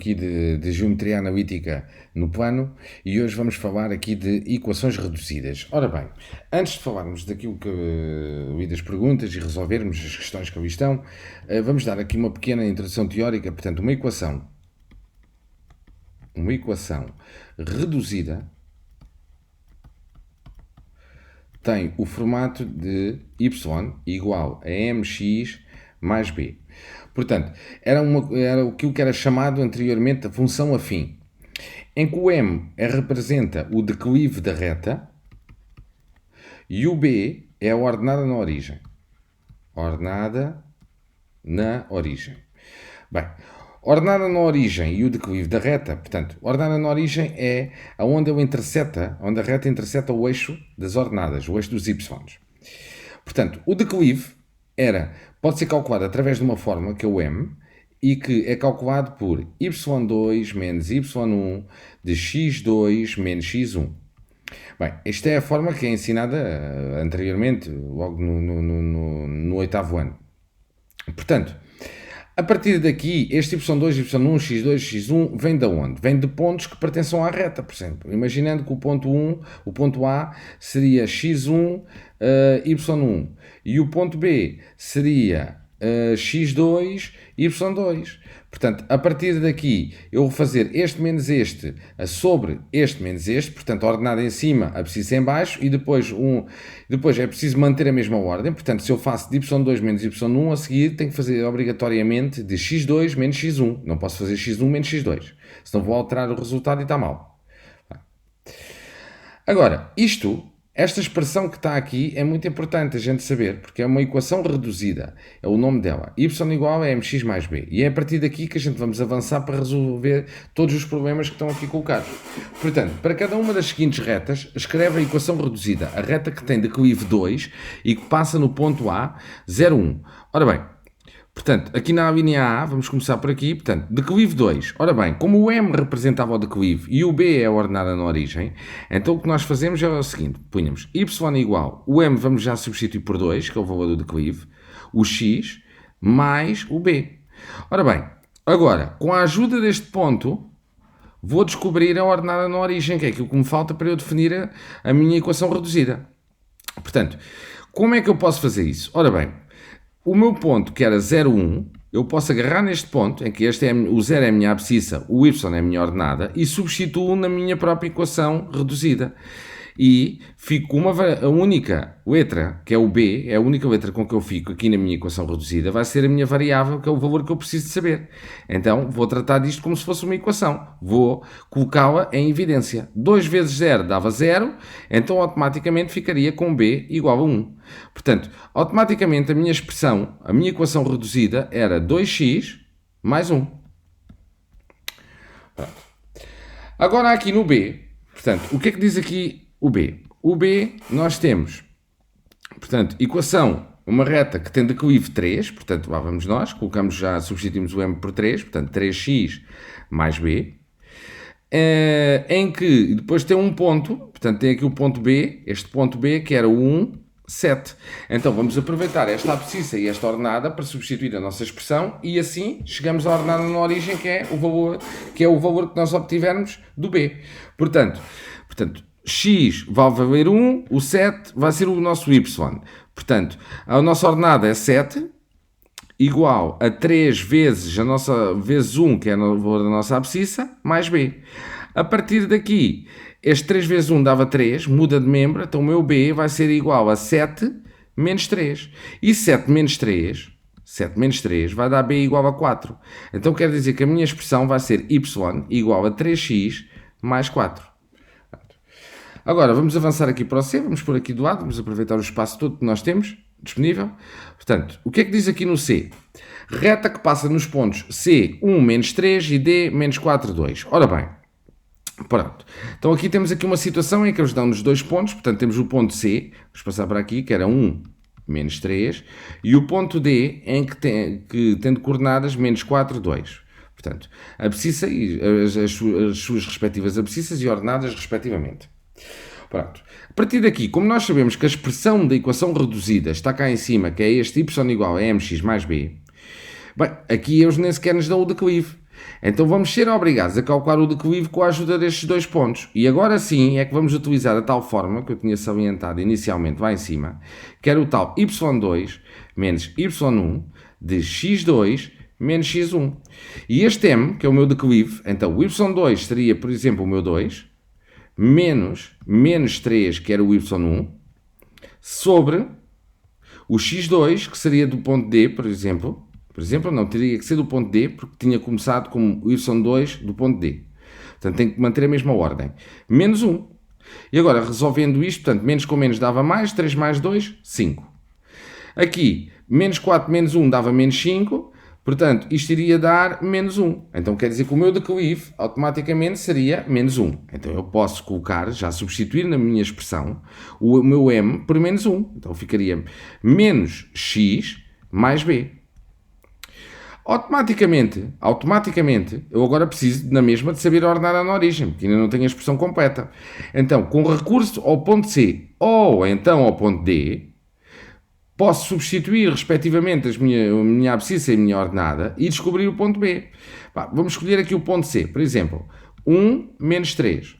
aqui de geometria analítica no plano e hoje vamos falar aqui de equações reduzidas. Ora bem, antes de falarmos daquilo que li das perguntas e resolvermos as questões que ali estão, vamos dar aqui uma pequena introdução teórica. Portanto, uma equação reduzida tem o formato de y igual a mx mais b. Portanto, era aquilo que era chamado anteriormente a função afim, em que o m representa o declive da reta e o b é a ordenada na origem. Bem, ordenada na origem e o declive da reta, portanto, ordenada na origem é onde a reta intercepta o eixo das ordenadas, o eixo dos y. Portanto, o declive pode ser calculado através de uma fórmula que é o m e que é calculado por y2 menos y1 de x2 menos x1. Bem, esta é a fórmula que é ensinada anteriormente, logo no 8º ano. Portanto, a partir daqui, este y2, y1, x2, x1 vem de onde? Vem de pontos que pertençam à reta, por exemplo. Imaginando que o ponto A seria x1, y1 e o ponto B seria x2, y2. Portanto, a partir daqui, eu vou fazer este menos este sobre este menos este, portanto, a ordenada em cima, a abscissa em baixo, e depois é preciso manter a mesma ordem. Portanto, se eu faço de y2 menos y1, a seguir tenho que fazer obrigatoriamente de x2 menos x1. Não posso fazer x1 menos x2, senão vou alterar o resultado e está mal. Agora, esta expressão que está aqui é muito importante a gente saber, porque é uma equação reduzida, é o nome dela, y igual a mx mais b, e é a partir daqui que a gente vamos avançar para resolver todos os problemas que estão aqui colocados. Portanto, para cada uma das seguintes retas, escreve a equação reduzida, a reta que tem declive 2 e que passa no ponto A, 0, 1. Ora bem, portanto, aqui na linha A, vamos começar por aqui, portanto, declive 2. Ora bem, como o M representava o declive e o B é a ordenada na origem, então o que nós fazemos é o seguinte, punhamos y igual, o M vamos já substituir por 2, que é o valor do declive, o X, mais o B. Ora bem, agora, com a ajuda deste ponto, vou descobrir a ordenada na origem, que é aquilo que me falta para eu definir a minha equação reduzida. Portanto, como é que eu posso fazer isso? Ora bem, o meu ponto, que era 0, 1, eu posso agarrar neste ponto, em que o 0 é a minha abscissa, o y é a minha ordenada, e substituo na minha própria equação reduzida. E fico com a única letra, que é o b, é a única letra com que eu fico aqui na minha equação reduzida, vai ser a minha variável, que é o valor que eu preciso de saber. Então, vou tratar disto como se fosse uma equação. Vou colocá-la em evidência. 2 vezes 0 dava 0, então automaticamente ficaria com b igual a 1. Portanto, automaticamente a minha expressão, a minha equação reduzida era 2x mais 1. Pronto. Agora aqui no b, portanto, o que é que diz aqui o b? O b nós temos, portanto, equação, uma reta que tem declive 3, portanto, lá vamos nós, substituímos o m por 3, portanto, 3x mais b, em que depois tem um ponto, portanto, tem aqui o ponto b, este ponto b que era o 1, 7. Então, vamos aproveitar esta abscissa e esta ordenada para substituir a nossa expressão e assim chegamos à ordenada na origem, que é o valor que nós obtivermos do b. Portanto, x vai valer 1, o 7 vai ser o nosso y. Portanto, a nossa ordenada é 7, igual a 3 vezes vezes 1, que é o valor da nossa abscissa, mais b. A partir daqui, este 3 vezes 1 dava 3, muda de membro, então o meu b vai ser igual a 7 menos 3. E 7 menos 3 vai dar b igual a 4. Então quer dizer que a minha expressão vai ser y igual a 3x mais 4. Agora, vamos avançar aqui para o C, vamos pôr aqui do lado, vamos aproveitar o espaço todo que nós temos disponível. Portanto, o que é que diz aqui no C? Reta que passa nos pontos C, 1 menos 3 e D, menos 4, 2. Ora bem, pronto. Então aqui temos aqui uma situação em que eles dão-nos 2 pontos, portanto temos o ponto C, vamos passar para aqui, que era 1 menos 3, e o ponto D, em que tem de coordenadas menos 4, 2. Portanto, a abscissa e as suas respectivas abscissas e ordenadas respectivamente. Pronto. A partir daqui, como nós sabemos que a expressão da equação reduzida está cá em cima, que é este y igual a mx mais b, bem, aqui eles nem sequer nos dão o declive. Então vamos ser obrigados a calcular o declive com a ajuda destes dois pontos. E agora sim é que vamos utilizar a tal forma que eu tinha salientado inicialmente lá em cima, que era o tal y2 menos y1 de x2 menos x1. E este m, que é o meu declive, então o y2 seria, por exemplo, o meu 2, menos 3, que era o y1, sobre o x2, que seria do ponto D, por exemplo, não, teria que ser do ponto D, porque tinha começado como y2 do ponto D. Portanto, tem que manter a mesma ordem. Menos 1. E agora, resolvendo isto, portanto, menos com menos dava mais, 3 mais 2, 5. Aqui, menos 4 menos 1 dava menos 5, portanto, isto iria dar menos 1. Então, quer dizer que o meu declive automaticamente seria menos 1. Então, eu posso colocar, já substituir na minha expressão, o meu m por menos 1. Então, ficaria menos x mais b. Automaticamente, eu agora preciso, na mesma, de saber ordenar na origem, porque ainda não tenho a expressão completa. Então, com recurso ao ponto C ou então ao ponto D, posso substituir, respectivamente, a minha abscissa e a minha ordenada e descobrir o ponto B. Vamos escolher aqui o ponto C. Por exemplo, 1 menos 3.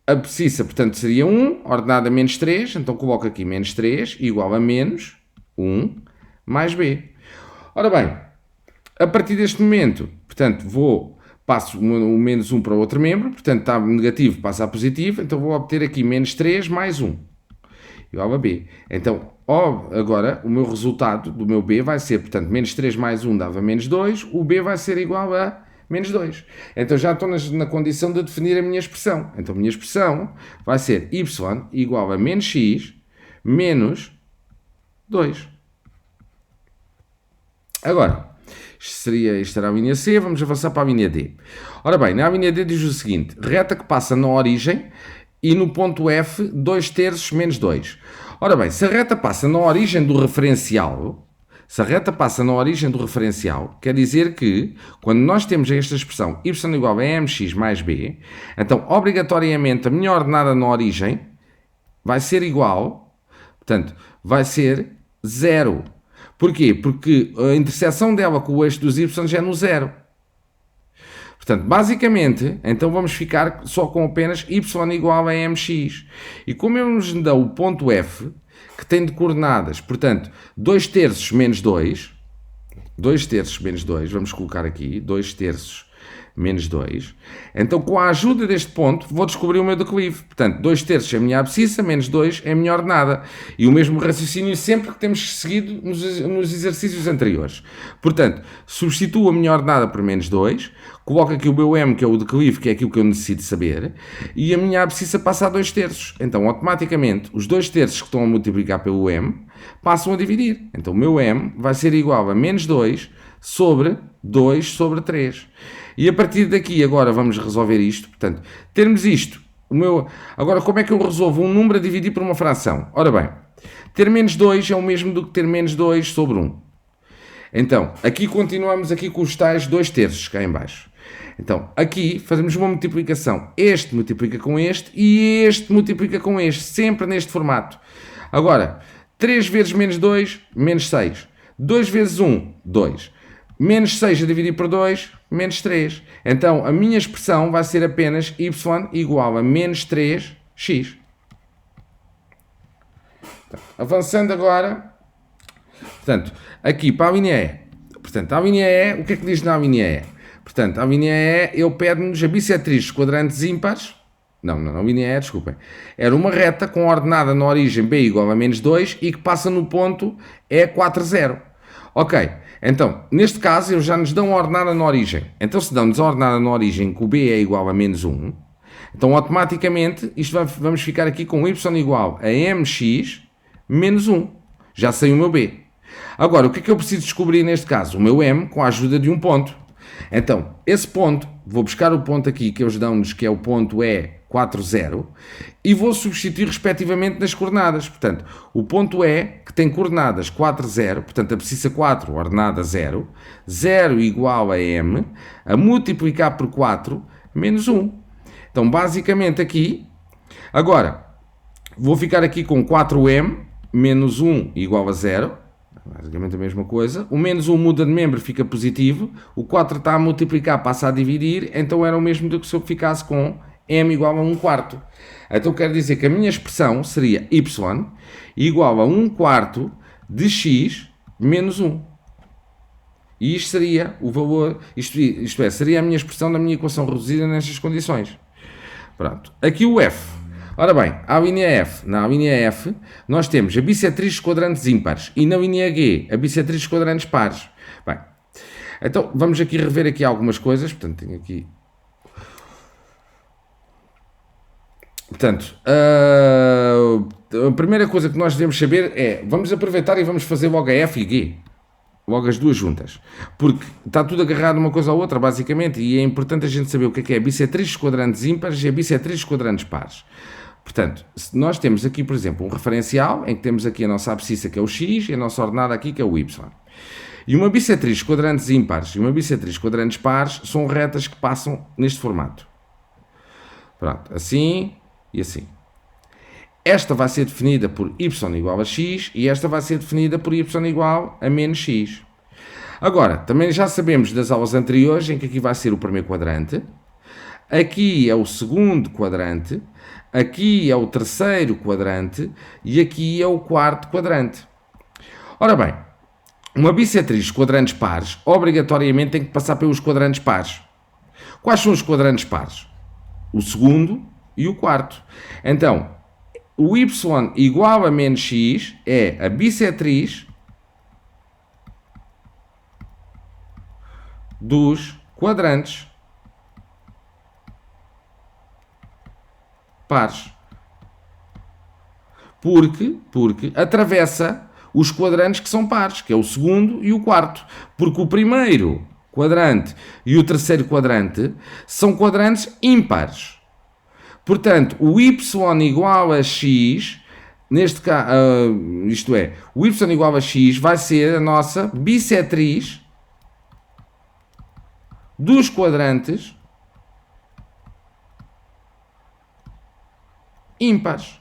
A abscissa, portanto, seria 1, ordenada menos 3. Então, coloco aqui menos 3 igual a menos 1 mais B. Ora bem, a partir deste momento, portanto, passo o menos 1 para o outro membro. Portanto, está negativo, passa a positivo. Então, vou obter aqui menos 3 mais 1 igual a B. Então, agora, o meu resultado do meu B vai ser, portanto, menos 3 mais 1 dava menos 2, o B vai ser igual a menos 2. Então, já estou na condição de definir a minha expressão. Então, a minha expressão vai ser y igual a menos x menos 2. Agora, isto era a linha C, vamos avançar para a linha D. Ora bem, na linha D diz o seguinte, reta que passa na origem e no ponto F, 2 terços menos 2. Ora bem, se a reta passa na origem do referencial, quer dizer que, quando nós temos esta expressão y igual a mx mais b, então, obrigatoriamente, a minha ordenada na origem vai ser igual, portanto, vai ser 0. Porquê? Porque a interseção dela com o eixo dos y é no 0. Portanto, basicamente, então vamos ficar só com apenas y igual a mx. E como eles nos dão o ponto F, que tem de coordenadas, portanto, 2 terços menos 2, vamos colocar aqui, 2 terços menos 2. Então, com a ajuda deste ponto, vou descobrir o meu declive. Portanto, 2 terços é a minha abscissa, menos 2 é a minha ordenada. E o mesmo raciocínio sempre que temos seguido nos exercícios anteriores. Portanto, substituo a minha ordenada por menos 2, coloco aqui o meu m, que é o declive, que é aquilo que eu necessito saber, e a minha abscissa passa a 2 terços. Então, automaticamente, os 2 terços que estão a multiplicar pelo m passam a dividir. Então, o meu m vai ser igual a menos 2 sobre 2 sobre 3. E a partir daqui, agora vamos resolver isto. Portanto, termos isto. Agora, como é que eu resolvo um número a dividir por uma fração? Ora bem, ter menos 2 é o mesmo do que ter menos 2 sobre 1. Então, aqui continuamos aqui com os tais 2 terços cá em baixo. Então, aqui fazemos uma multiplicação. Este multiplica com este e este multiplica com este. Sempre neste formato. Agora, 3 vezes menos 2, menos 6. 2 vezes 1, 2. Menos 6 a dividir por 2, menos 3. Então, a minha expressão vai ser apenas y igual a menos 3x. Então, avançando agora, portanto, aqui para a linha E. Portanto, a linha E, o que é que diz na linha E? Portanto, a linha E, ele pede-nos a bissetriz dos quadrantes ímpares. Não, a linha E, desculpem. Era uma reta com ordenada na origem b igual a menos 2 e que passa no ponto E4, 0. Ok. Então, neste caso, eles já nos dão a ordenada na origem. Então, se dão-nos a ordenada na origem que o b é igual a menos 1, então, automaticamente, vamos ficar aqui com y igual a mx menos 1. Já sei o meu b. Agora, o que é que eu preciso descobrir neste caso? O meu m com a ajuda de um ponto. Então, esse ponto, vou buscar o ponto aqui que eles dão-nos, que é o ponto E4, 0, e vou substituir respectivamente nas coordenadas. Portanto, o ponto E, que tem coordenadas 4, 0, portanto, abscissa 4, ordenada 0, 0 igual a m, a multiplicar por 4, menos 1. Então, basicamente aqui, agora, vou ficar aqui com 4m, menos 1 igual a 0, basicamente a mesma coisa. O menos 1 muda de membro, fica positivo. O 4 está a multiplicar, passa a dividir. Então era o mesmo do que se eu ficasse com m igual a 1/4. Então quer dizer que a minha expressão seria y igual a 1/4 de x menos 1. E isto seria o valor, isto é, seria a minha expressão da minha equação reduzida nestas condições. Pronto. Aqui o f. Ora bem, à linha F, na linha F, nós temos a bissetriz quadrantes ímpares e na linha G, a bissetriz quadrantes pares. Bem, então vamos aqui rever aqui algumas coisas. Portanto, tenho aqui... Portanto, a primeira coisa que nós devemos saber é, vamos aproveitar e vamos fazer logo a F e G. Logo as duas juntas. Porque está tudo agarrado uma coisa à outra, basicamente, e é importante a gente saber o que é bissetrizes quadrantes ímpares e a bissetrizes quadrantes pares. Portanto, se nós temos aqui, por exemplo, um referencial, em que temos aqui a nossa abscissa, que é o x, e a nossa ordenada aqui, que é o y. E uma bissetriz quadrantes ímpares e uma bissetriz quadrantes pares são retas que passam neste formato. Pronto, assim e assim. Esta vai ser definida por y igual a x e esta vai ser definida por y igual a menos x. Agora, também já sabemos das aulas anteriores em que aqui vai ser o primeiro quadrante, aqui é o segundo quadrante, aqui é o terceiro quadrante e aqui é o quarto quadrante. Ora bem, uma bissetriz quadrantes pares obrigatoriamente tem que passar pelos quadrantes pares. Quais são os quadrantes pares? O segundo e o quarto. Então, o y igual a menos x é a bissetriz dos quadrantes pares. Porque atravessa os quadrantes que são pares, que é o segundo e o quarto. Porque o primeiro quadrante e o terceiro quadrante são quadrantes ímpares. Portanto, o y igual a x, neste caso, isto é, o y igual a x vai ser a nossa bissetriz dos quadrantes ímpares.